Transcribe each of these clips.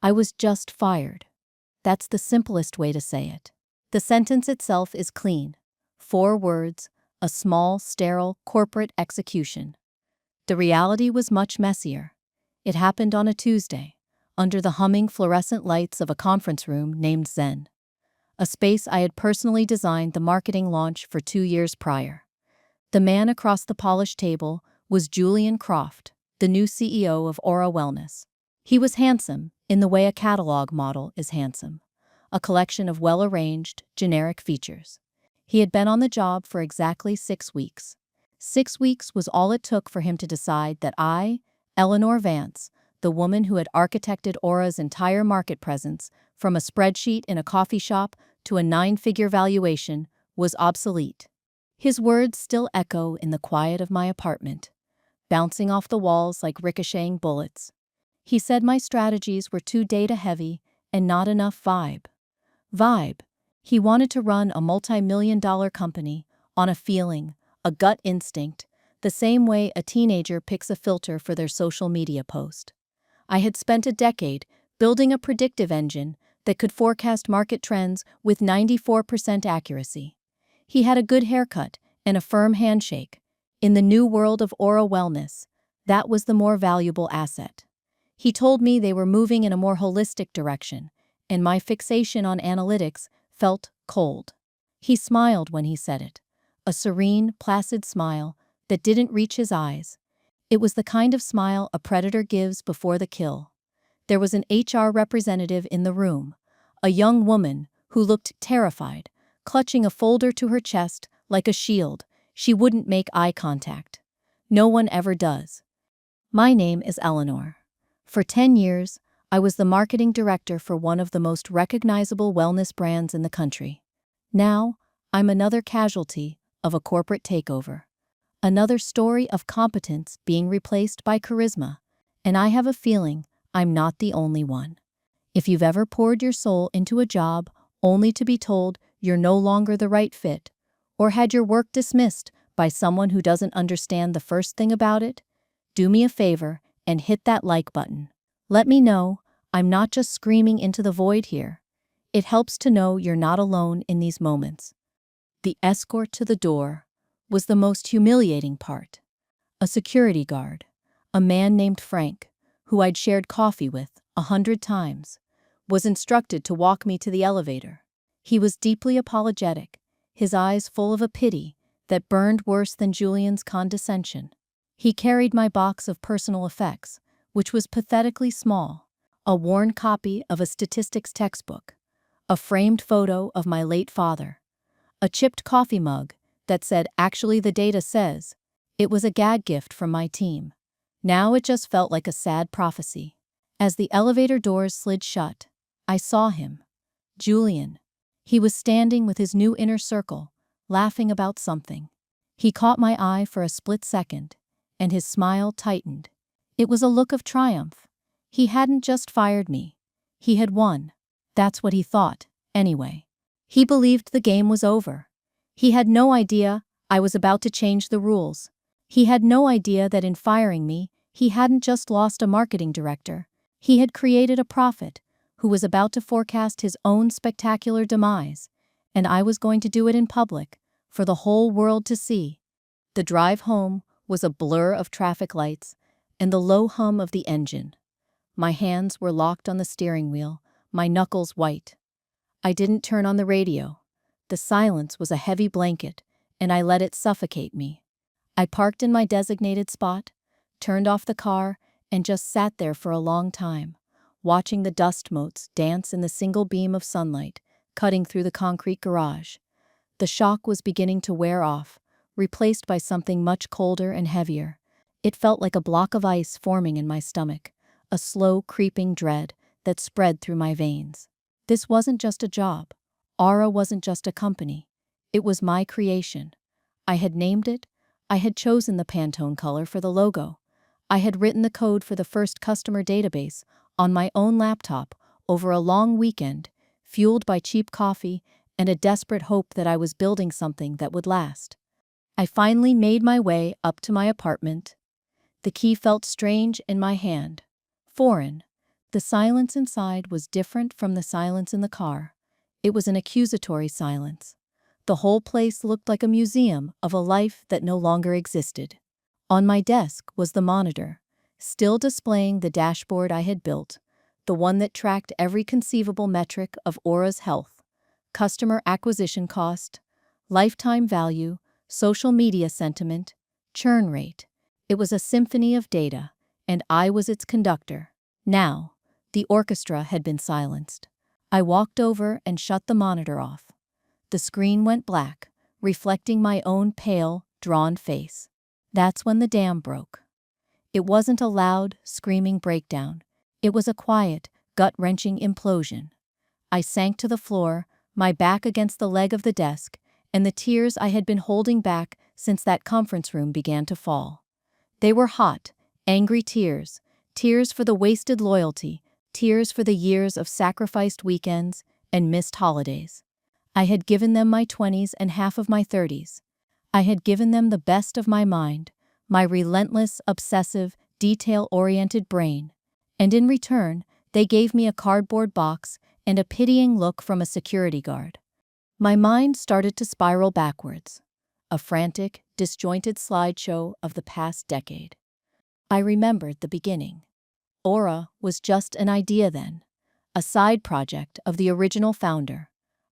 I was just fired. That's the simplest way to say it. The sentence itself is clean. 4 words, a small, sterile, corporate execution. The reality was much messier. It happened on a Tuesday, under the humming fluorescent lights of a conference room named Zen, a space I had personally designed the marketing launch for 2 years prior. The man across the polished table was Julian Croft, the new CEO of Aura Wellness. He was handsome, in the way a catalog model is handsome, a collection of well-arranged, generic features. He had been on the job for exactly 6 weeks. 6 weeks was all it took for him to decide that I, Eleanor Vance, the woman who had architected Aura's entire market presence, from a spreadsheet in a coffee shop to a 9-figure valuation, was obsolete. His words still echo in the quiet of my apartment, bouncing off the walls like ricocheting bullets. He said my strategies were too data-heavy and not enough vibe. Vibe. He wanted to run a multi-million-dollar company on a feeling, a gut instinct, the same way a teenager picks a filter for their social media post. I had spent a decade building a predictive engine that could forecast market trends with 94% accuracy. He had a good haircut and a firm handshake. In the new world of Aura Wellness, that was the more valuable asset. He told me they were moving in a more holistic direction, and my fixation on analytics felt cold. He smiled when he said it, a serene, placid smile that didn't reach his eyes. It was the kind of smile a predator gives before the kill. There was an HR representative in the room, a young woman who looked terrified, clutching a folder to her chest like a shield. She wouldn't make eye contact. No one ever does. My name is Eleanor. For 10 years, I was the marketing director for one of the most recognizable wellness brands in the country. Now, I'm another casualty of a corporate takeover. Another story of competence being replaced by charisma, and I have a feeling I'm not the only one. If you've ever poured your soul into a job only to be told you're no longer the right fit, or had your work dismissed by someone who doesn't understand the first thing about it, do me a favor and hit that like button. Let me know I'm not just screaming into the void here. It helps to know you're not alone in these moments. The escort to the door was the most humiliating part. A security guard, a man named Frank, who I'd shared coffee with 100 times, was instructed to walk me to the elevator. He was deeply apologetic, his eyes full of a pity that burned worse than Julian's condescension. He carried my box of personal effects, which was pathetically small, a worn copy of a statistics textbook, a framed photo of my late father, a chipped coffee mug that said, "Actually, the data says." It was a gag gift from my team. Now it just felt like a sad prophecy. As the elevator doors slid shut, I saw him. Julian. He was standing with his new inner circle, laughing about something. He caught my eye for a split second, and his smile tightened. It was a look of triumph. He hadn't just fired me. He had won. That's what he thought, anyway. He believed the game was over. He had no idea I was about to change the rules. He had no idea that in firing me, he hadn't just lost a marketing director. He had created a prophet who was about to forecast his own spectacular demise, and I was going to do it in public, for the whole world to see. The drive home was a blur of traffic lights and the low hum of the engine. My hands were locked on the steering wheel, my knuckles white. I didn't turn on the radio. The silence was a heavy blanket, and I let it suffocate me. I parked in my designated spot, turned off the car, and just sat there for a long time, watching the dust motes dance in the single beam of sunlight cutting through the concrete garage. The shock was beginning to wear off, replaced by something much colder and heavier. It felt like a block of ice forming in my stomach, a slow, creeping dread that spread through my veins. This wasn't just a job. Aura wasn't just a company. It was my creation. I had named it. I had chosen the Pantone color for the logo. I had written the code for the first customer database on my own laptop over a long weekend, fueled by cheap coffee and a desperate hope that I was building something that would last. I finally made my way up to my apartment. The key felt strange in my hand, foreign. The silence inside was different from the silence in the car. It was an accusatory silence. The whole place looked like a museum of a life that no longer existed. On my desk was the monitor, still displaying the dashboard I had built, the one that tracked every conceivable metric of Aura's health: customer acquisition cost, lifetime value, social media sentiment, churn rate. It was a symphony of data, and I was its conductor. Now, the orchestra had been silenced. I walked over and shut the monitor off. The screen went black, reflecting my own pale, drawn face. That's when the dam broke. It wasn't a loud, screaming breakdown. It was a quiet, gut-wrenching implosion. I sank to the floor, my back against the leg of the desk, and the tears I had been holding back since that conference room began to fall. They were hot, angry tears, tears for the wasted loyalty, tears for the years of sacrificed weekends and missed holidays. I had given them my 20s and half of my 30s. I had given them the best of my mind, my relentless, obsessive, detail-oriented brain. And in return, they gave me a cardboard box and a pitying look from a security guard. My mind started to spiral backwards, a frantic, disjointed slideshow of the past decade. I remembered the beginning. Aura was just an idea then, a side project of the original founder,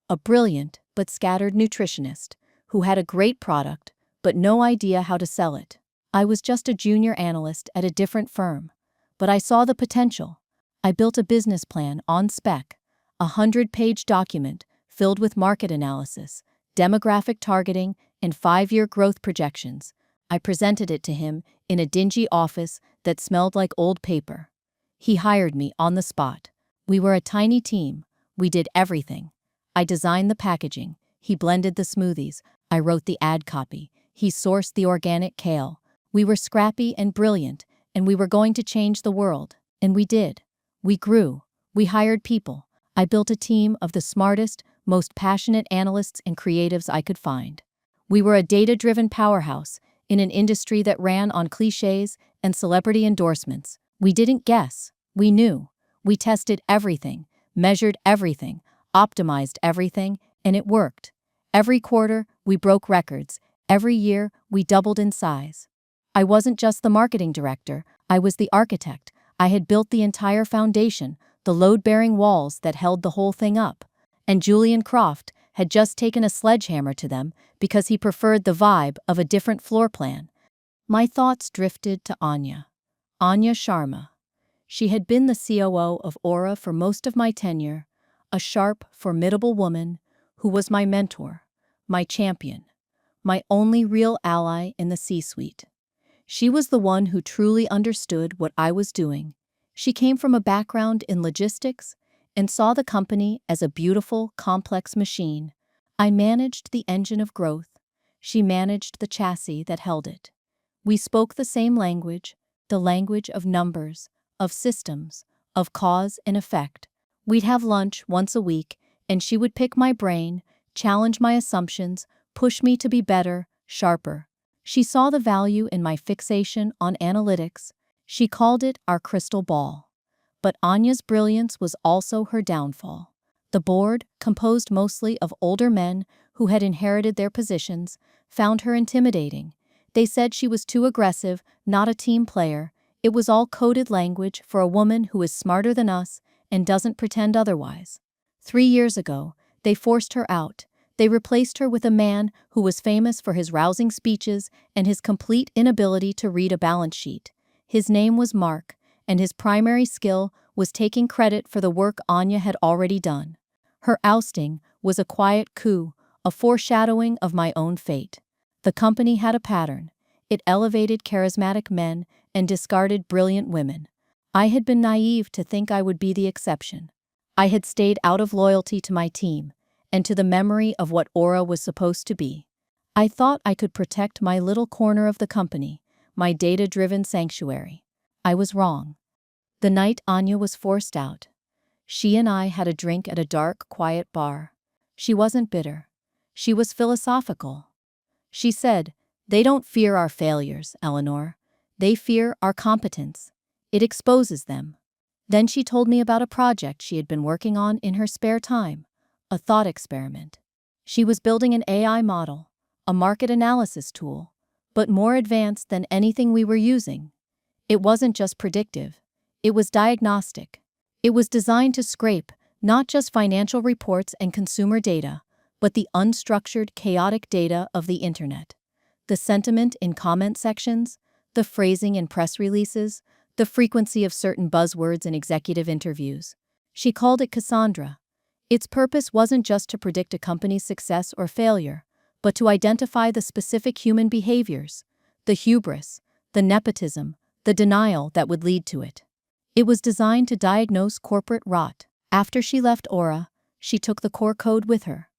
a brilliant but scattered nutritionist who had a great product but no idea how to sell it. I was just a junior analyst at a different firm, but I saw the potential. I built a business plan on spec, a 100-page document filled with market analysis, demographic targeting, and 5-year growth projections. I presented it to him in a dingy office that smelled like old paper. He hired me on the spot. We were a tiny team. We did everything. I designed the packaging. He blended the smoothies. I wrote the ad copy. He sourced the organic kale. We were scrappy and brilliant, and we were going to change the world. And we did. We grew. We hired people. I built a team of the smartest, most passionate analysts and creatives I could find. We were a data-driven powerhouse in an industry that ran on cliches and celebrity endorsements. We didn't guess. We knew. We tested everything, measured everything, optimized everything, and it worked. Every quarter, we broke records. Every year, we doubled in size. I wasn't just the marketing director. I was the architect. I had built the entire foundation, the load-bearing walls that held the whole thing up. And Julian Croft had just taken a sledgehammer to them because he preferred the vibe of a different floor plan. My thoughts drifted to Anya Sharma. She had been the COO of Aura for most of my tenure, a sharp, formidable woman who was my mentor, my champion, my only real ally in the C-suite. She was the one who truly understood what I was doing. She came from a background in logistics and saw the company as a beautiful, complex machine. I managed the engine of growth. She managed the chassis that held it. We spoke the same language, the language of numbers, of systems, of cause and effect. We'd have lunch once a week, and she would pick my brain, challenge my assumptions, push me to be better, sharper. She saw the value in my fixation on analytics. She called it our crystal ball. But Anya's brilliance was also her downfall. The board, composed mostly of older men who had inherited their positions, found her intimidating. They said she was too aggressive, not a team player. It was all coded language for a woman who is smarter than us and doesn't pretend otherwise. 3 years ago, they forced her out. They replaced her with a man who was famous for his rousing speeches and his complete inability to read a balance sheet. His name was Mark, and his primary skill was taking credit for the work Anya had already done. Her ousting was a quiet coup, a foreshadowing of my own fate. The company had a pattern. It elevated charismatic men and discarded brilliant women. I had been naive to think I would be the exception. I had stayed out of loyalty to my team and to the memory of what Aura was supposed to be. I thought I could protect my little corner of the company, my data-driven sanctuary. I was wrong. The night Anya was forced out, she and I had a drink at a dark, quiet bar. She wasn't bitter. She was philosophical. She said, "They don't fear our failures, Eleanor. They fear our competence. It exposes them." Then she told me about a project she had been working on in her spare time, a thought experiment. She was building an AI model, a market analysis tool, but more advanced than anything we were using. It wasn't just predictive, it was diagnostic. It was designed to scrape not just financial reports and consumer data, but the unstructured, chaotic data of the internet. The sentiment in comment sections, the phrasing in press releases, the frequency of certain buzzwords in executive interviews. She called it Cassandra. Its purpose wasn't just to predict a company's success or failure, but to identify the specific human behaviors, the hubris, the nepotism, the denial that would lead to it. It was designed to diagnose corporate rot. After she left Aura, she took the core code with her.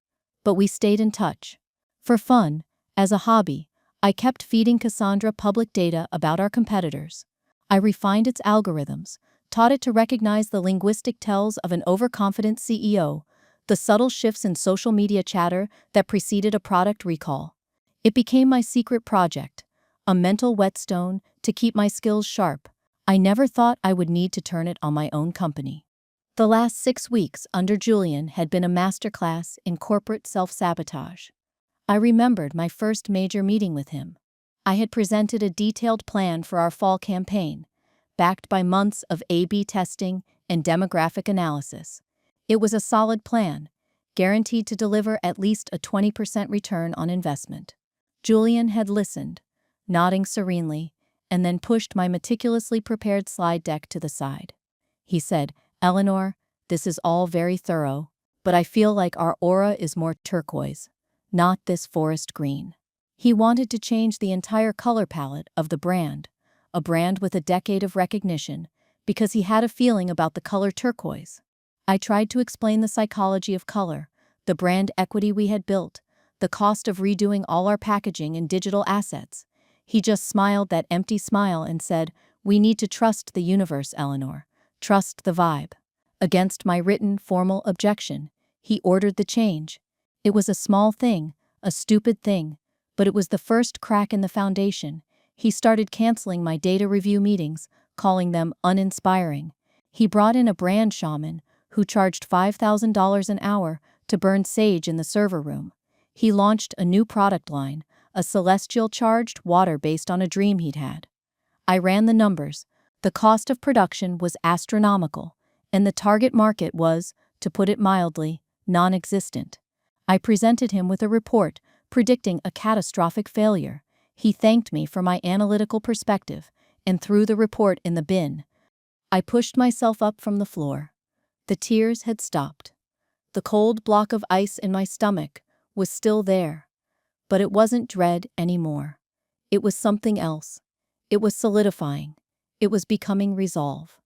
But we stayed in touch. For fun, as a hobby, I kept feeding Cassandra public data about our competitors. I refined its algorithms, taught it to recognize the linguistic tells of an overconfident CEO, the subtle shifts in social media chatter that preceded a product recall. It became my secret project, a mental whetstone to keep my skills sharp. I never thought I would need to turn it on my own company. The last 6 weeks under Julian had been a masterclass in corporate self-sabotage. I remembered my first major meeting with him. I had presented a detailed plan for our fall campaign, backed by months of A/B testing and demographic analysis. It was a solid plan, guaranteed to deliver at least a 20% return on investment. Julian had listened, nodding serenely, and then pushed my meticulously prepared slide deck to the side. He said, "Eleanor, this is all very thorough, but I feel like our aura is more turquoise, not this forest green." He wanted to change the entire color palette of the brand, a brand with a decade of recognition, because he had a feeling about the color turquoise. I tried to explain the psychology of color, the brand equity we had built, the cost of redoing all our packaging and digital assets. He just smiled that empty smile and said, "We need to trust the universe, Eleanor. Trust the vibe." Against my written, formal objection, he ordered the change. It was a small thing, a stupid thing, but it was the first crack in the foundation. He started canceling my data review meetings, calling them uninspiring. He brought in a brand shaman who charged $5,000 an hour to burn sage in the server room. He launched a new product line, a celestial charged water based on a dream he'd had. I ran the numbers. The cost of production was astronomical, and the target market was, to put it mildly, non-existent. I presented him with a report predicting a catastrophic failure. He thanked me for my analytical perspective and threw the report in the bin. I pushed myself up from the floor. The tears had stopped. The cold block of ice in my stomach was still there, but it wasn't dread anymore. It was something else. It was solidifying. It was becoming resolve.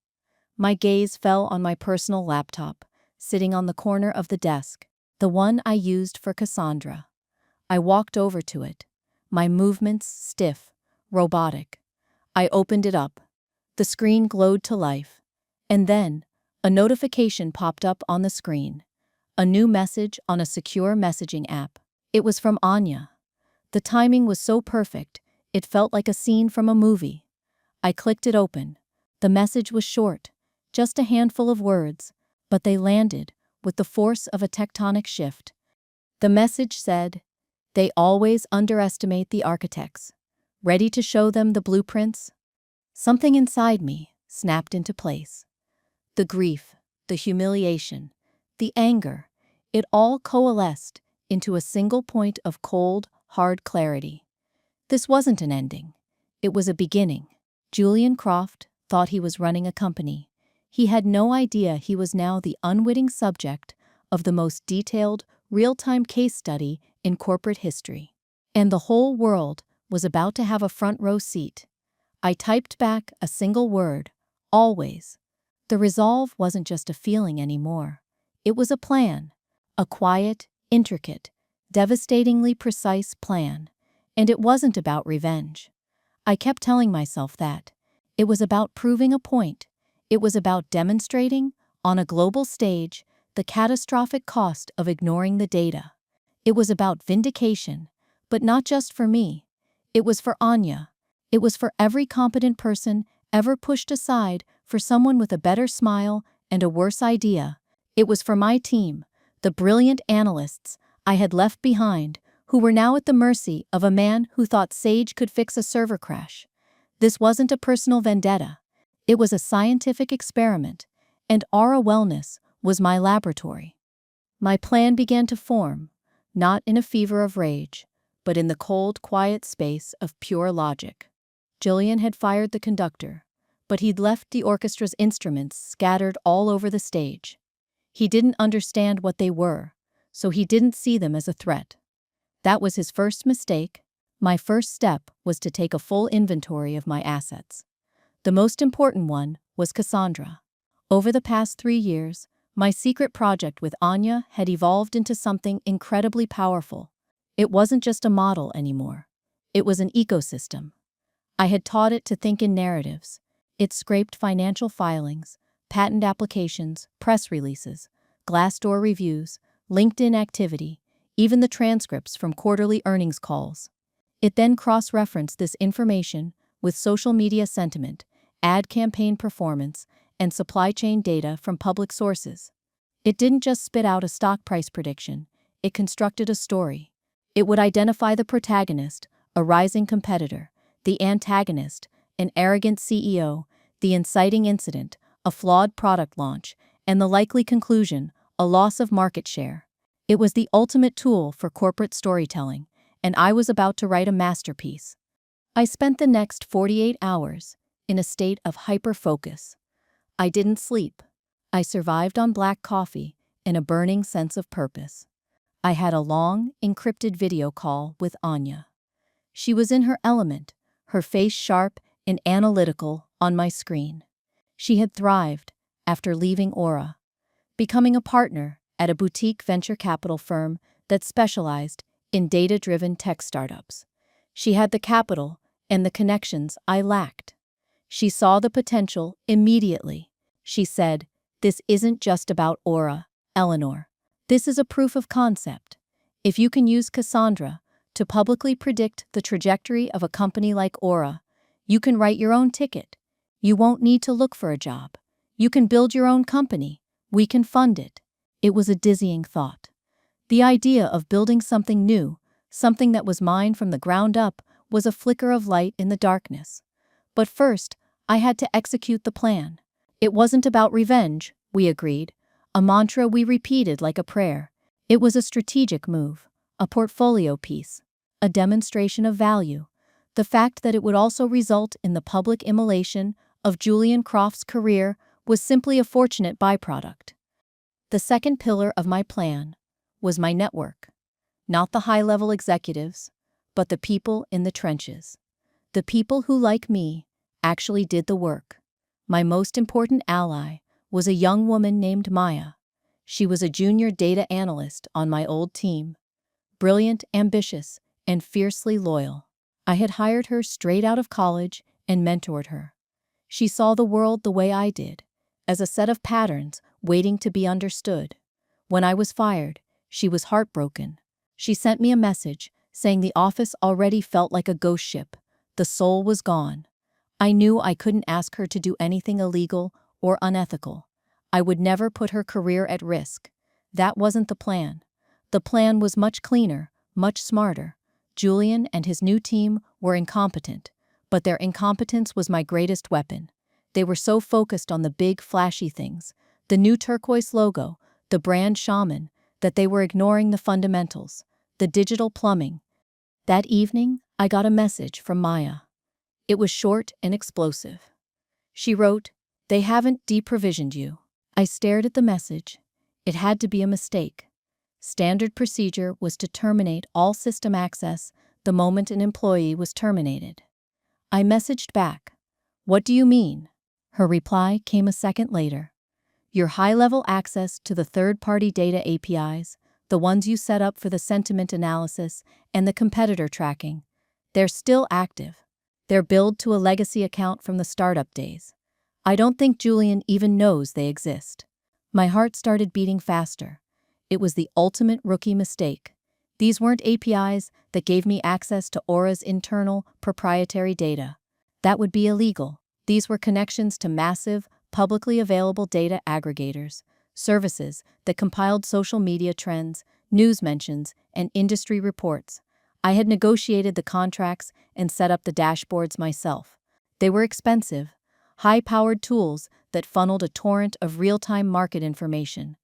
My gaze fell on my personal laptop, sitting on the corner of the desk, the one I used for Cassandra. I walked over to it, my movements stiff, robotic. I opened it up. The screen glowed to life. And then, a notification popped up on the screen. A new message on a secure messaging app. It was from Anya. The timing was so perfect, it felt like a scene from a movie. I clicked it open. The message was short, just a handful of words, but they landed with the force of a tectonic shift. The message said, "They always underestimate the architects. Ready to show them the blueprints?" Something inside me snapped into place. The grief, the humiliation, the anger, it all coalesced into a single point of cold, hard clarity. This wasn't an ending. It was a beginning. Julian Croft thought he was running a company. He had no idea he was now the unwitting subject of the most detailed, real-time case study in corporate history. And the whole world was about to have a front-row seat. I typed back a single word, always. The resolve wasn't just a feeling anymore. It was a plan. A quiet, intricate, devastatingly precise plan. And it wasn't about revenge. I kept telling myself that. It was about proving a point. It was about demonstrating, on a global stage, the catastrophic cost of ignoring the data. It was about vindication, but not just for me. It was for Anya. It was for every competent person ever pushed aside for someone with a better smile and a worse idea. It was for my team, the brilliant analysts I had left behind, who were now at the mercy of a man who thought Sage could fix a server crash. This wasn't a personal vendetta. It was a scientific experiment, and Aura Wellness was my laboratory. My plan began to form, not in a fever of rage, but in the cold, quiet space of pure logic. Julian had fired the conductor, but he'd left the orchestra's instruments scattered all over the stage. He didn't understand what they were, so he didn't see them as a threat. That was his first mistake. My first step was to take a full inventory of my assets. The most important one was Cassandra. Over the past 3 years, my secret project with Anya had evolved into something incredibly powerful. It wasn't just a model anymore. It was an ecosystem. I had taught it to think in narratives. It scraped financial filings, patent applications, press releases, Glassdoor reviews, LinkedIn activity, even the transcripts from quarterly earnings calls. It then cross-referenced this information with social media sentiment, ad campaign performance, and supply chain data from public sources. It didn't just spit out a stock price prediction, it constructed a story. It would identify the protagonist, a rising competitor, the antagonist, an arrogant CEO, the inciting incident, a flawed product launch, and the likely conclusion, a loss of market share. It was the ultimate tool for corporate storytelling, and I was about to write a masterpiece. I spent the next 48 hours in a state of hyper-focus. I didn't sleep. I survived on black coffee and a burning sense of purpose. I had a long, encrypted video call with Anya. She was in her element, her face sharp and analytical on my screen. She had thrived after leaving Aura, becoming a partner at a boutique venture capital firm that specialized in data-driven tech startups. She had the capital and the connections I lacked. She saw the potential immediately. She said, "This isn't just about Aura, Eleanor. This is a proof of concept. If you can use Cassandra to publicly predict the trajectory of a company like Aura, you can write your own ticket. You won't need to look for a job. You can build your own company. We can fund it." It was a dizzying thought. The idea of building something new, something that was mine from the ground up, was a flicker of light in the darkness. But first, I had to execute the plan. It wasn't about revenge, we agreed, a mantra we repeated like a prayer. It was a strategic move, a portfolio piece, a demonstration of value. The fact that it would also result in the public immolation of Julian Croft's career was simply a fortunate byproduct. The second pillar of my plan was my network. Not the high-level executives, but the people in the trenches. The people who, like me, actually did the work. My most important ally was a young woman named Maya. She was a junior data analyst on my old team. Brilliant, ambitious, and fiercely loyal. I had hired her straight out of college and mentored her. She saw the world the way I did, as a set of patterns waiting to be understood. When I was fired, she was heartbroken. She sent me a message saying the office already felt like a ghost ship. The soul was gone. I knew I couldn't ask her to do anything illegal or unethical. I would never put her career at risk. That wasn't the plan. The plan was much cleaner, much smarter. Julian and his new team were incompetent, but their incompetence was my greatest weapon. They were so focused on the big, flashy things, the new turquoise logo, the brand shaman, that they were ignoring the fundamentals, the digital plumbing. That evening, I got a message from Maya. It was short and explosive. She wrote, "They haven't deprovisioned you." I stared at the message. It had to be a mistake. Standard procedure was to terminate all system access the moment an employee was terminated. I messaged back, "What do you mean?" Her reply came a second later. "Your high-level access to the third-party data APIs, the ones you set up for the sentiment analysis and the competitor tracking, they're still active. They're billed to a legacy account from the startup days. I don't think Julian even knows they exist." My heart started beating faster. It was the ultimate rookie mistake. These weren't APIs that gave me access to Aura's internal, proprietary data. That would be illegal. These were connections to massive, publicly available data aggregators, services that compiled social media trends, news mentions, and industry reports. I had negotiated the contracts and set up the dashboards myself. They were expensive, high-powered tools that funneled a torrent of real-time market information,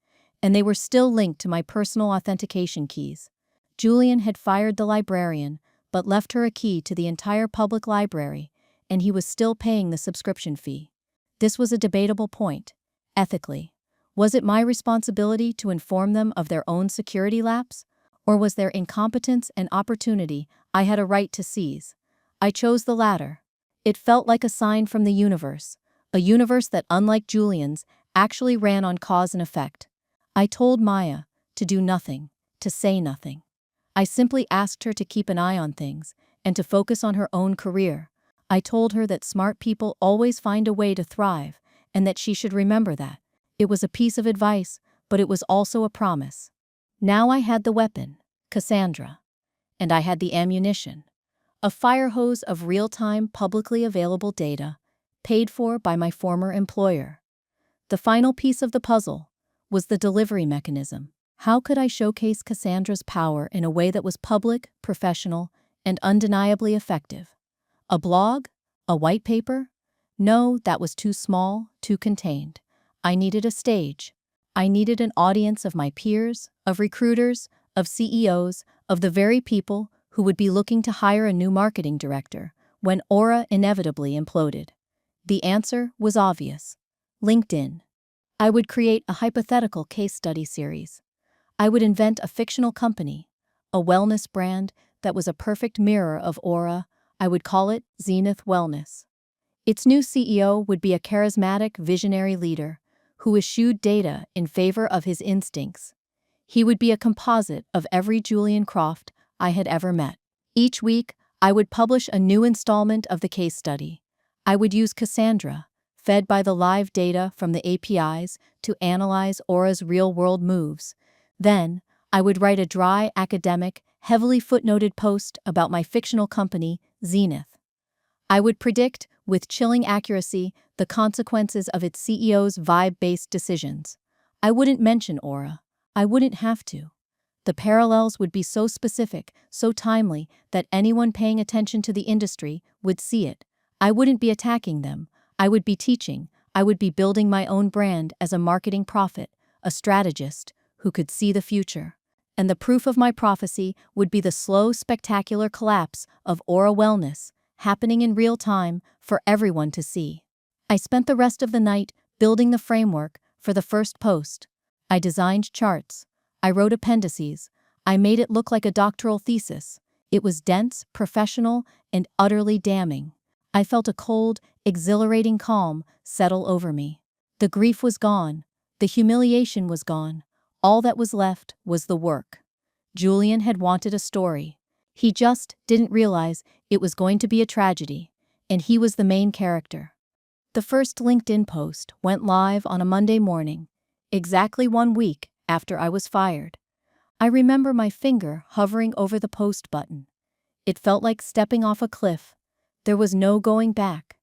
and they were still linked to my personal authentication keys. Julian had fired the librarian, but left her a key to the entire public library, and he was still paying the subscription fee. This was a debatable point. Ethically, was it my responsibility to inform them of their own security lapse, or was their incompetence and opportunity I had a right to seize? I chose the latter. It felt like a sign from the universe, a universe that, unlike Julian's, actually ran on cause and effect. I told Maya to do nothing, to say nothing. I simply asked her to keep an eye on things and to focus on her own career. I told her that smart people always find a way to thrive and that she should remember that. It was a piece of advice, but it was also a promise. Now I had the weapon, Cassandra, and I had the ammunition, a fire hose of real-time publicly available data, paid for by my former employer. The final piece of the puzzle was the delivery mechanism. How could I showcase Cassandra's power in a way that was public, professional, and undeniably effective? A blog? A white paper? No, that was too small, too contained. I needed a stage. I needed an audience of my peers, of recruiters, of CEOs, of the very people who would be looking to hire a new marketing director when Aura inevitably imploded. The answer was obvious. LinkedIn. I would create a hypothetical case study series. I would invent a fictional company, a wellness brand that was a perfect mirror of Aura. I would call it Zenith Wellness. Its new CEO would be a charismatic, visionary leader who eschewed data in favor of his instincts. He would be a composite of every Julian Croft I had ever met. Each week, I would publish a new installment of the case study. I would use Cassandra, fed by the live data from the APIs, to analyze Aura's real-world moves. Then, I would write a dry, academic, heavily footnoted post about my fictional company, Zenith. I would predict, with chilling accuracy, the consequences of its CEO's vibe-based decisions. I wouldn't mention Aura. I wouldn't have to. The parallels would be so specific, so timely, that anyone paying attention to the industry would see it. I wouldn't be attacking them. I would be teaching. I would be building my own brand as a marketing prophet, a strategist who could see the future. And the proof of my prophecy would be the slow, spectacular collapse of Aura Wellness, happening in real time for everyone to see. I spent the rest of the night building the framework for the first post. I designed charts. I wrote appendices. I made it look like a doctoral thesis. It was dense, professional, and utterly damning. I felt a cold, exhilarating calm settle over me. The grief was gone. The humiliation was gone. All that was left was the work. Julian had wanted a story. He just didn't realize it was going to be a tragedy, and he was the main character. The first LinkedIn post went live on a Monday morning, exactly 1 week after I was fired. I remember my finger hovering over the post button. It felt like stepping off a cliff. There was no going back.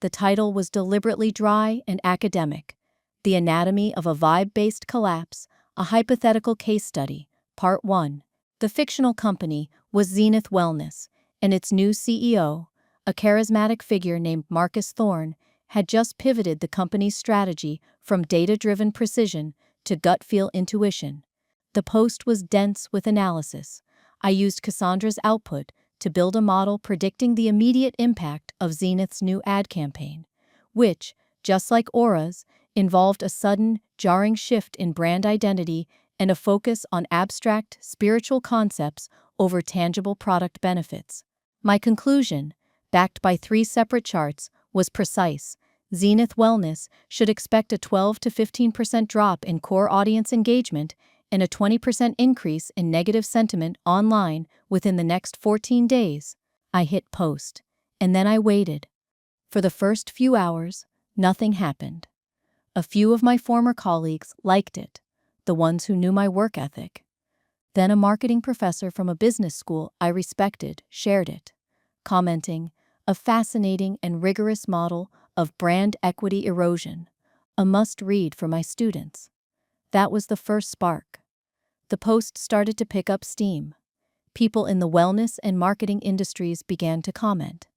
The title was deliberately dry and academic. The Anatomy of a Vibe-Based Collapse, a Hypothetical Case Study, Part 1. The fictional company was Zenith Wellness, and its new CEO, a charismatic figure named Marcus Thorne, had just pivoted the company's strategy from data-driven precision to gut-feel intuition. The post was dense with analysis. I used Cassandra's output to build a model predicting the immediate impact of Zenith's new ad campaign, which, just like Aura's, involved a sudden, jarring shift in brand identity and a focus on abstract, spiritual concepts over tangible product benefits. My conclusion, backed by 3 separate charts, was precise. Zenith Wellness should expect a 12 to 15% drop in core audience engagement and a 20% increase in negative sentiment online within the next 14 days. I hit post, and then I waited. For the first few hours, nothing happened. A few of my former colleagues liked it, the ones who knew my work ethic. Then a marketing professor from a business school I respected shared it, commenting, "A fascinating and rigorous model of brand equity erosion, a must-read for my students. That was the first spark. The post started to pick up steam. People in the wellness and marketing industries began to comment.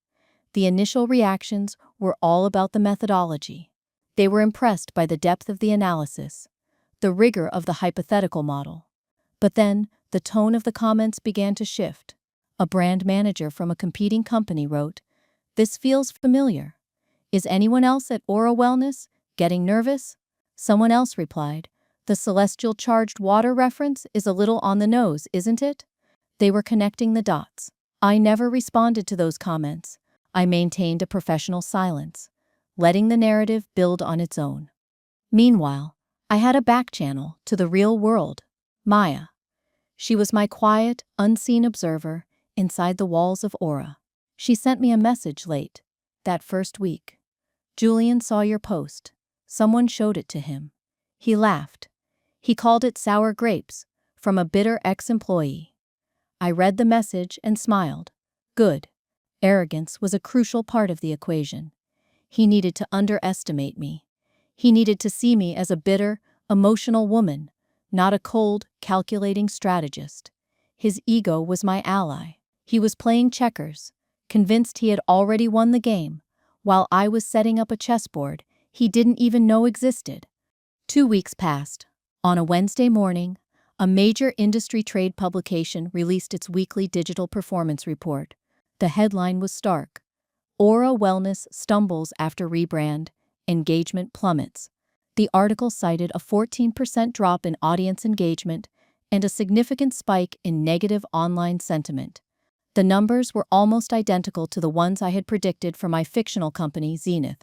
The initial reactions were all about the methodology. They were impressed by the depth of the analysis, the rigor of the hypothetical model. But then, the tone of the comments began to shift. A brand manager from a competing company wrote, "This feels familiar. Is anyone else at Aura Wellness getting nervous?" Someone else replied, "The celestial charged water reference is a little on the nose, isn't it?" They were connecting the dots. I never responded to those comments. I maintained a professional silence, letting the narrative build on its own. Meanwhile, I had a back channel to the real world, Maya. She was my quiet, unseen observer inside the walls of Aura. She sent me a message late, that first week. "Julian saw your post. Someone showed it to him. He laughed. He called it sour grapes, from a bitter ex-employee." I read the message and smiled. Good. Arrogance was a crucial part of the equation. He needed to underestimate me. He needed to see me as a bitter, emotional woman, not a cold, calculating strategist. His ego was my ally. He was playing checkers, convinced he had already won the game, while I was setting up a chessboard he didn't even know existed. 2 weeks passed. On a Wednesday morning, a major industry trade publication released its weekly digital performance report. The headline was stark. Aura Wellness stumbles after rebrand, engagement plummets. The article cited a 14% drop in audience engagement and a significant spike in negative online sentiment. The numbers were almost identical to the ones I had predicted for my fictional company, Zenith.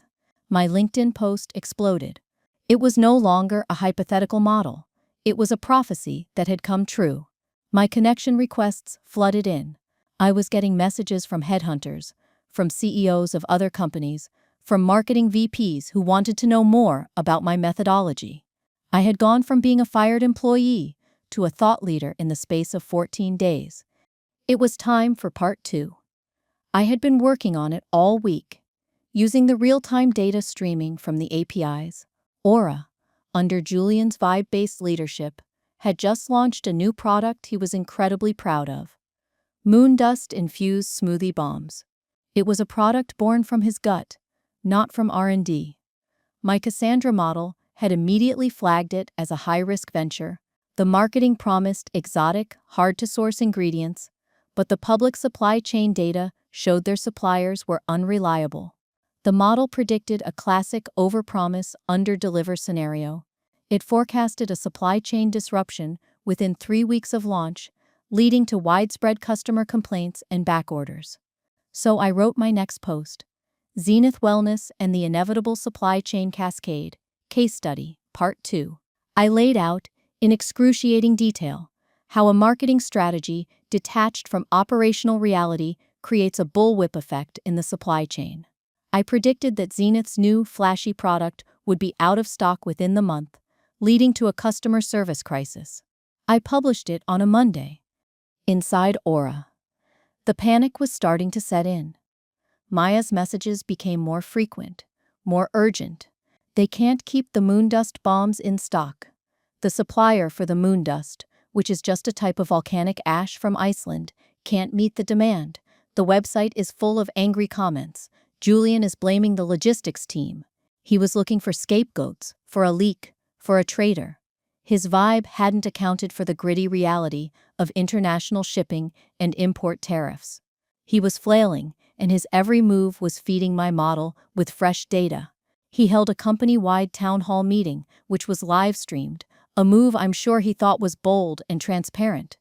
My LinkedIn post exploded. It was no longer a hypothetical model. It was a prophecy that had come true. My connection requests flooded in. I was getting messages from headhunters, from CEOs of other companies, from marketing VPs who wanted to know more about my methodology. I had gone from being a fired employee to a thought leader in the space of 14 days. It was time for part 2. I had been working on it all week, using the real-time data streaming from the APIs. Aura, under Julian's vibe-based leadership, had just launched a new product he was incredibly proud of. Moon dust-infused smoothie bombs. It was a product born from his gut, not from R&D. My Cassandra model had immediately flagged it as a high-risk venture. The marketing promised exotic, hard-to-source ingredients, but the public supply chain data showed their suppliers were unreliable. The model predicted a classic overpromise, under-deliver scenario. It forecasted a supply chain disruption within 3 weeks of launch, leading to widespread customer complaints and backorders. So I wrote my next post, Zenith Wellness and the Inevitable Supply Chain Cascade, Case Study, Part 2. I laid out, in excruciating detail, how a marketing strategy detached from operational reality creates a bullwhip effect in the supply chain. I predicted that Zenith's new, flashy product would be out of stock within the month, leading to a customer service crisis. I published it on a Monday. Inside Aura, the panic was starting to set in. Maya's messages became more frequent, more urgent. They can't keep the moondust bombs in stock. The supplier for the moondust, which is just a type of volcanic ash from Iceland, can't meet the demand. The website is full of angry comments. Julian is blaming the logistics team. He was looking for scapegoats, for a leak, for a traitor. His vibe hadn't accounted for the gritty reality of international shipping and import tariffs. He was flailing, and his every move was feeding my model with fresh data. He held a company-wide town hall meeting, which was live-streamed, a move I'm sure he thought was bold and transparent.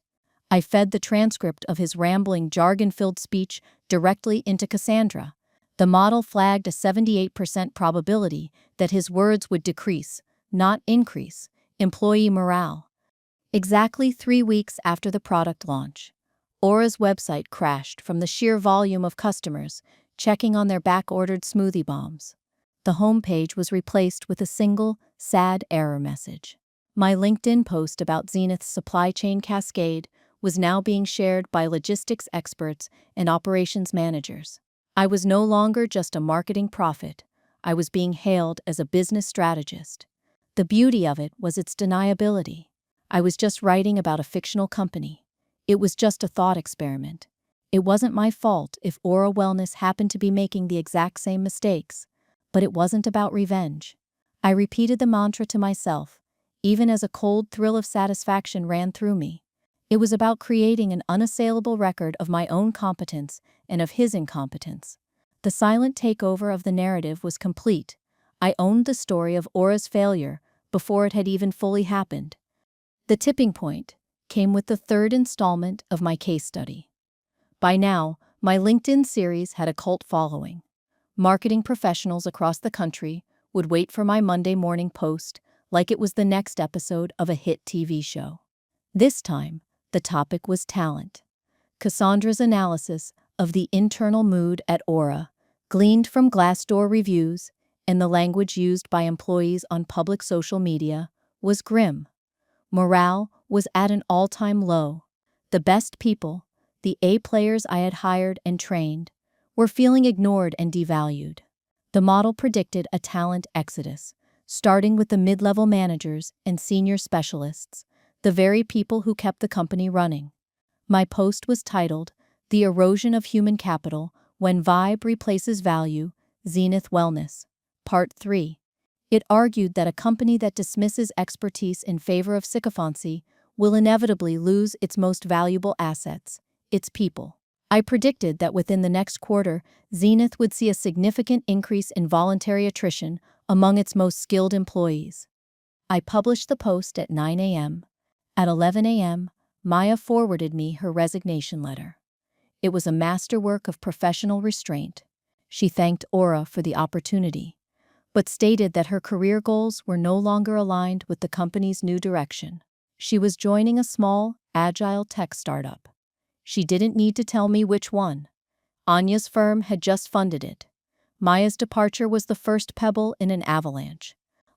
I fed the transcript of his rambling, jargon-filled speech directly into Cassandra. The model flagged a 78% probability that his words would decrease, not increase, employee morale. Exactly 3 weeks after the product launch, Aura's website crashed from the sheer volume of customers checking on their back-ordered smoothie bombs. The homepage was replaced with a single, sad error message. My LinkedIn post about Zenith's supply chain cascade was now being shared by logistics experts and operations managers. I was no longer just a marketing prophet. I was being hailed as a business strategist. The beauty of it was its deniability. I was just writing about a fictional company. It was just a thought experiment. It wasn't my fault if Aura Wellness happened to be making the exact same mistakes, but it wasn't about revenge. I repeated the mantra to myself, even as a cold thrill of satisfaction ran through me. It was about creating an unassailable record of my own competence and of his incompetence. The silent takeover of the narrative was complete. I owned the story of Aura's failure before it had even fully happened. The tipping point came with the third installment of my case study. By now, my LinkedIn series had a cult following. Marketing professionals across the country would wait for my Monday morning post like it was the next episode of a hit TV show. This time, the topic was talent. Cassandra's analysis of the internal mood at Aura, gleaned from Glassdoor reviews and the language used by employees on public social media, was grim. Morale was at an all-time low. The best people, the A players I had hired and trained, were feeling ignored and devalued. The model predicted a talent exodus, starting with the mid-level managers and senior specialists, the very people who kept the company running. My post was titled, "The Erosion of Human Capital When Vibe Replaces Value, Zenith Wellness, Part 3. It argued that a company that dismisses expertise in favor of sycophancy will inevitably lose its most valuable assets, its people. I predicted that within the next quarter, Zenith would see a significant increase in voluntary attrition among its most skilled employees. I published the post at 9 a.m. At 11 a.m., Maya forwarded me her resignation letter. It was a masterwork of professional restraint. She thanked Aura for the opportunity, but stated that her career goals were no longer aligned with the company's new direction. She was joining a small, agile tech startup. She didn't need to tell me which one. Anya's firm had just funded it. Maya's departure was the first pebble in an avalanche.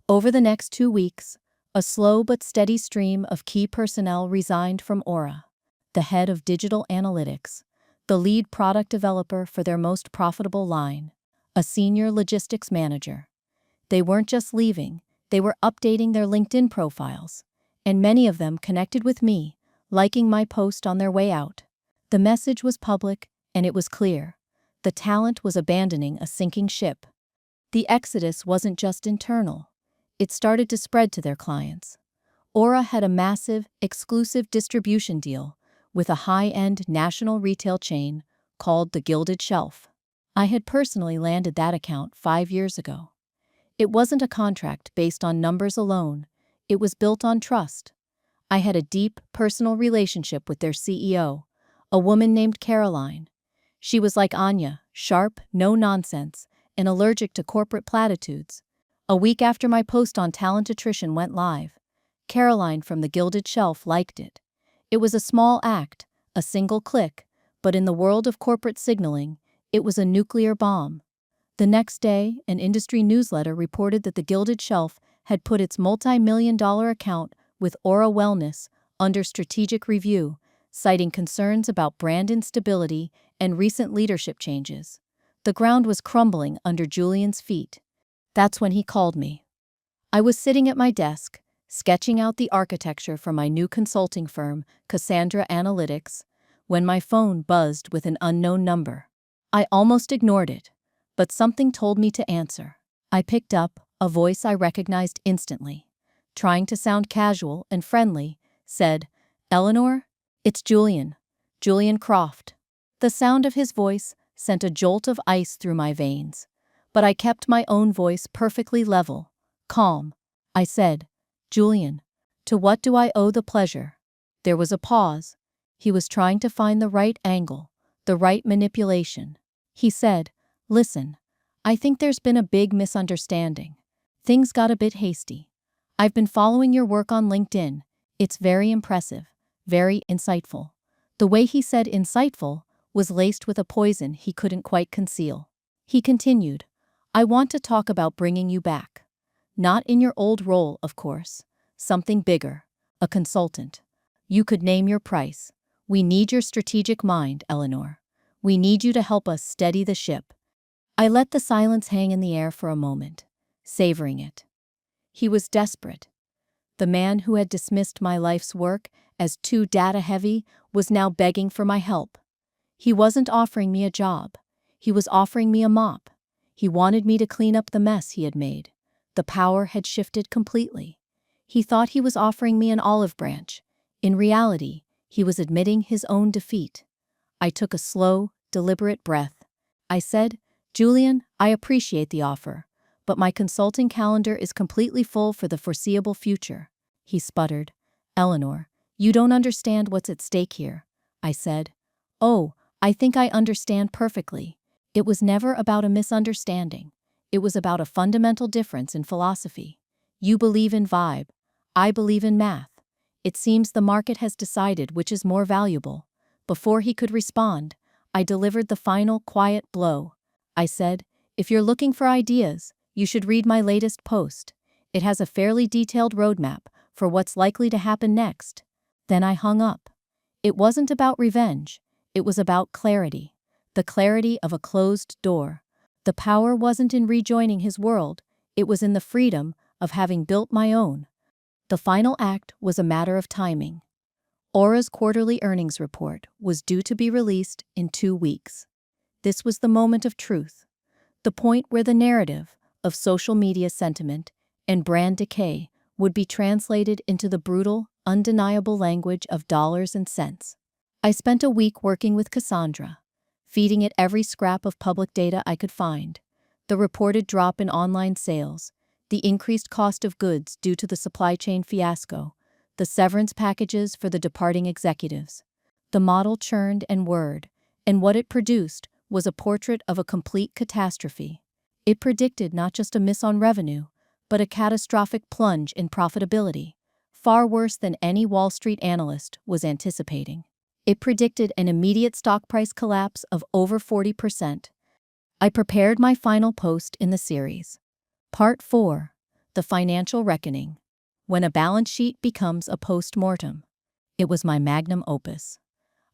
Over the next 2 weeks, a slow but steady stream of key personnel resigned from Aura. The head of digital analytics, the lead product developer for their most profitable line, a senior logistics manager. They weren't just leaving, they were updating their LinkedIn profiles, and many of them connected with me, liking my post on their way out. The message was public, and it was clear. The talent was abandoning a sinking ship. The exodus wasn't just internal. It started to spread to their clients. Aura had a massive, exclusive distribution deal with a high-end national retail chain called the Gilded Shelf. I had personally landed that account 5 years ago. It wasn't a contract based on numbers alone. It was built on trust. I had a deep, personal relationship with their CEO, a woman named Caroline. She was like Anya, sharp, no nonsense, and allergic to corporate platitudes. A week after my post on talent attrition went live, Caroline from the Gilded Shelf liked it. It was a small act, a single click, but in the world of corporate signaling, it was a nuclear bomb. The next day, an industry newsletter reported that the Gilded Shelf had put its multi-million-dollar account with Aura Wellness under strategic review, citing concerns about brand instability and recent leadership changes. The ground was crumbling under Julian's feet. That's when he called me. I was sitting at my desk, sketching out the architecture for my new consulting firm, Cassandra Analytics, when my phone buzzed with an unknown number. I almost ignored it, but something told me to answer. I picked up, a voice I recognized instantly. Trying to sound casual and friendly, said, "Eleanor, it's Julian. Julian Croft." The sound of his voice sent a jolt of ice through my veins, but I kept my own voice perfectly level, calm. I said, "Julian, to what do I owe the pleasure?" There was a pause. He was trying to find the right angle, the right manipulation. He said, "Listen, I think there's been a big misunderstanding. Things got a bit hasty. I've been following your work on LinkedIn. It's very impressive, very insightful." The way he said insightful was laced with a poison he couldn't quite conceal. He continued, "I want to talk about bringing you back. Not in your old role, of course. Something bigger, a consultant. You could name your price. We need your strategic mind, Eleanor. We need you to help us steady the ship." I let the silence hang in the air for a moment, savoring it. He was desperate. The man who had dismissed my life's work as too data-heavy was now begging for my help. He wasn't offering me a job. He was offering me a mop. He wanted me to clean up the mess he had made. The power had shifted completely. He thought he was offering me an olive branch. In reality, he was admitting his own defeat. I took a slow, deliberate breath. I said, "Julian, I appreciate the offer, but my consulting calendar is completely full for the foreseeable future." He sputtered. "Eleanor, you don't understand what's at stake here," I said. "Oh, I think I understand perfectly. It was never about a misunderstanding. It was about a fundamental difference in philosophy. You believe in vibe. I believe in math. It seems the market has decided which is more valuable." Before he could respond, I delivered the final quiet blow. I said, "If you're looking for ideas, you should read my latest post. It has a fairly detailed roadmap for what's likely to happen next." Then I hung up. It wasn't about revenge. It was about clarity. The clarity of a closed door. The power wasn't in rejoining his world. It was in the freedom of having built my own. The final act was a matter of timing. Aura's quarterly earnings report was due to be released in 2 weeks. This was the moment of truth, the point where the narrative of social media sentiment and brand decay would be translated into the brutal, undeniable language of dollars and cents. I spent a week working with Cassandra, feeding it every scrap of public data I could find: the reported drop in online sales, the increased cost of goods due to the supply chain fiasco, the severance packages for the departing executives. The model churned and whirred, and what it produced was a portrait of a complete catastrophe. It predicted not just a miss on revenue, but a catastrophic plunge in profitability, far worse than any Wall Street analyst was anticipating. It predicted an immediate stock price collapse of over 40%. I prepared my final post in the series. Part 4. The Financial Reckoning. When a balance sheet becomes a post-mortem. It was my magnum opus.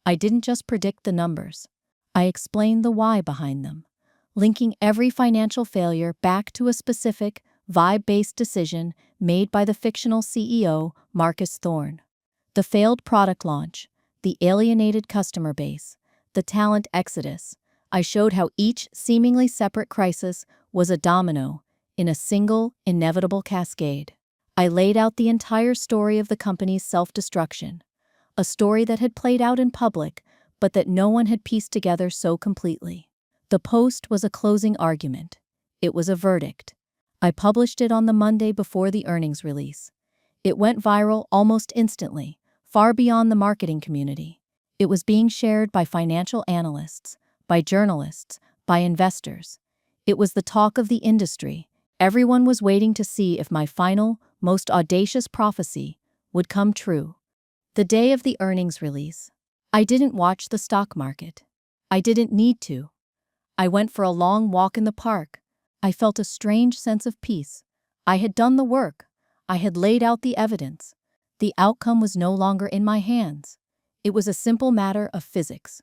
I didn't just predict the numbers. I explained the why behind them, linking every financial failure back to a specific, vibe-based decision made by the fictional CEO, Marcus Thorne. The failed product launch, the alienated customer base, the talent exodus. I showed how each seemingly separate crisis was a domino in a single, inevitable cascade. I laid out the entire story of the company's self-destruction, a story that had played out in public, but that no one had pieced together so completely. The post was a closing argument. It was a verdict. I published it on the Monday before the earnings release. It went viral almost instantly, far beyond the marketing community. It was being shared by financial analysts, by journalists, by investors. It was the talk of the industry. Everyone was waiting to see if my final, most audacious prophecy would come true. The day of the earnings release, I didn't watch the stock market. I didn't need to. I went for a long walk in the park. I felt a strange sense of peace. I had done the work. I had laid out the evidence. The outcome was no longer in my hands. It was a simple matter of physics.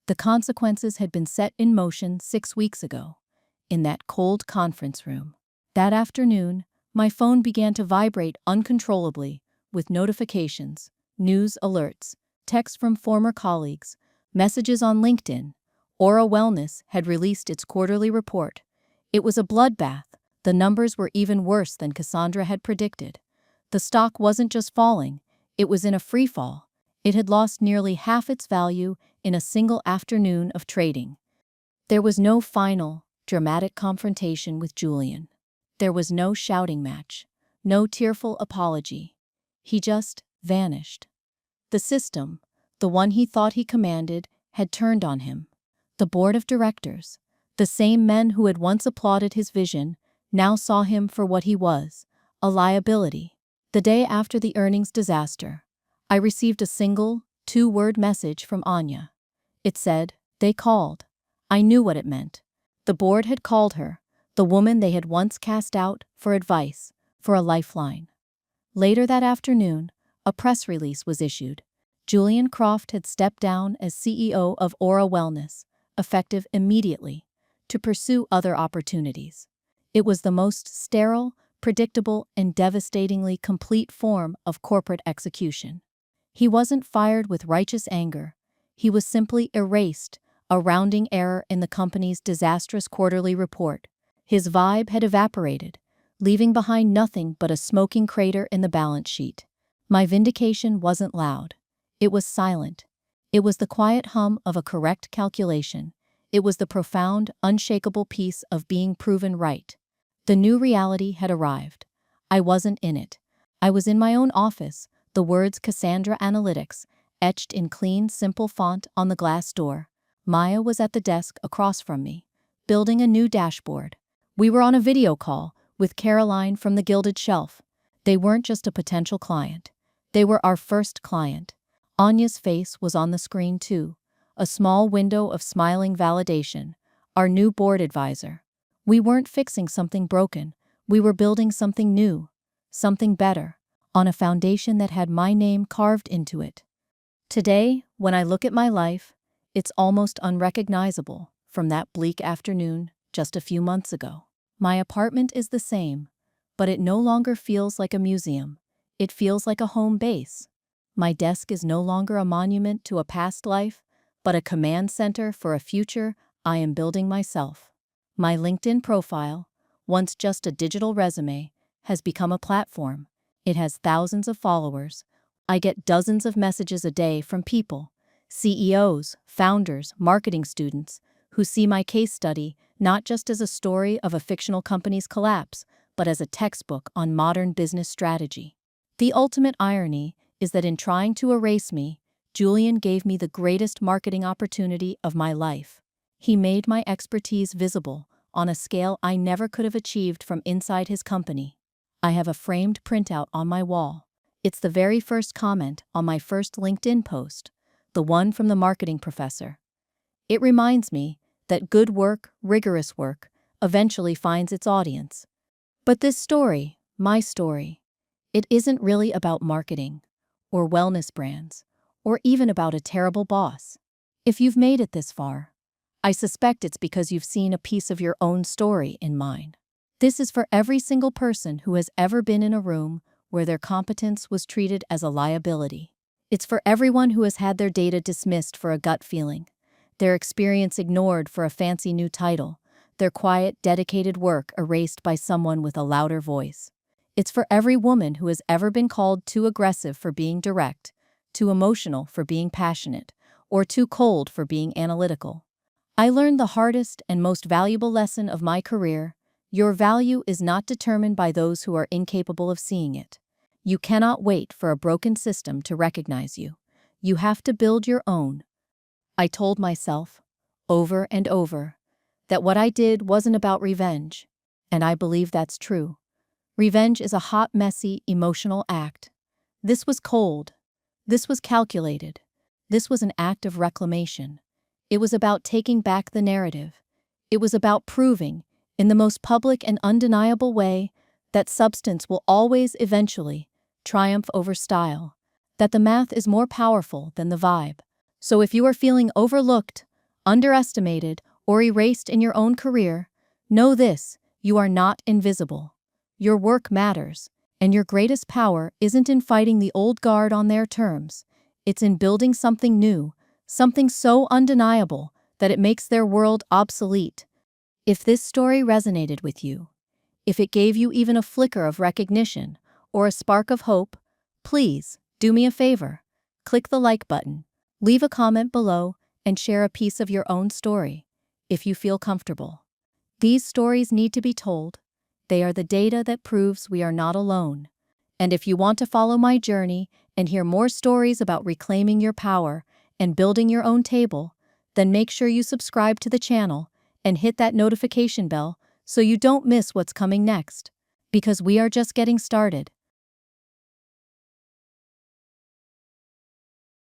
The consequences had been set in motion 6 weeks ago, in that cold conference room. That afternoon, my phone began to vibrate uncontrollably, with notifications, news alerts, texts from former colleagues, messages on LinkedIn. Aura Wellness had released its quarterly report. It was a bloodbath. The numbers were even worse than Cassandra had predicted. The stock wasn't just falling, it was in a freefall. It had lost nearly half its value in a single afternoon of trading. There was no final, dramatic confrontation with Julian. There was no shouting match, no tearful apology. He just vanished. The system, the one he thought he commanded, had turned on him. The board of directors, the same men who had once applauded his vision, now saw him for what he was, a liability. The day after the earnings disaster, I received a single, 2-word message from Anya. It said, "They called." I knew what it meant. The board had called her, the woman they had once cast out, for advice, for a lifeline. Later that afternoon, a press release was issued. Julian Croft had stepped down as CEO of Aura Wellness, effective immediately. to pursue other opportunities. It was the most sterile, predictable, and devastatingly complete form of corporate execution. He wasn't fired with righteous anger. He was simply erased, a rounding error in the company's disastrous quarterly report. His vibe had evaporated, leaving behind nothing but a smoking crater in the balance sheet. My vindication wasn't loud. It was silent. It was the quiet hum of a correct calculation. It was the profound, unshakable peace of being proven right. The new reality had arrived. I wasn't in it. I was in my own office, the words Cassandra Analytics etched in clean, simple font on the glass door. Maya was at the desk across from me, building a new dashboard. We were on a video call with Caroline from the Gilded Shelf. They weren't just a potential client. They were our first client. Anya's face was on the screen too, a small window of smiling validation, our new board advisor. We weren't fixing something broken. We were building something new, something better, on a foundation that had my name carved into it. Today, when I look at my life, it's almost unrecognizable from that bleak afternoon just a few months ago. My apartment is the same, but it no longer feels like a museum. It feels like a home base. My desk is no longer a monument to a past life, but a command center for a future I am building myself. My LinkedIn profile, once just a digital resume, has become a platform. It has thousands of followers. I get dozens of messages a day from people, CEOs, founders, marketing students, who see my case study not just as a story of a fictional company's collapse, but as a textbook on modern business strategy. The ultimate irony is that in trying to erase me, Julian gave me the greatest marketing opportunity of my life. He made my expertise visible on a scale I never could have achieved from inside his company. I have a framed printout on my wall. It's the very first comment on my first LinkedIn post, the one from the marketing professor. It reminds me that good work, rigorous work, eventually finds its audience. But this story, my story, it isn't really about marketing, or wellness brands, or even about a terrible boss. If you've made it this far, I suspect it's because you've seen a piece of your own story in mine. This is for every single person who has ever been in a room where their competence was treated as a liability. It's for everyone who has had their data dismissed for a gut feeling, their experience ignored for a fancy new title, their quiet, dedicated work erased by someone with a louder voice. It's for every woman who has ever been called too aggressive for being direct, too emotional for being passionate, or too cold for being analytical. I learned the hardest and most valuable lesson of my career: your value is not determined by those who are incapable of seeing it. You cannot wait for a broken system to recognize you. You have to build your own. I told myself, over and over, that what I did wasn't about revenge, and I believe that's true. Revenge is a hot, messy, emotional act. This was cold. This was calculated. This was an act of reclamation. It was about taking back the narrative. It was about proving, in the most public and undeniable way, that substance will always eventually triumph over style, that the math is more powerful than the vibe. So if you are feeling overlooked, underestimated, or erased in your own career, know this: you are not invisible. Your work matters, and your greatest power isn't in fighting the old guard on their terms. It's in building something new, something so undeniable that it makes their world obsolete. If this story resonated with you, if it gave you even a flicker of recognition or a spark of hope, please do me a favor. Click the like button, leave a comment below, and share a piece of your own story, if you feel comfortable. These stories need to be told. They are the data that proves we are not alone. And if you want to follow my journey and hear more stories about reclaiming your power and building your own table, then make sure you subscribe to the channel and hit that notification bell so you don't miss what's coming next. Because we are just getting started.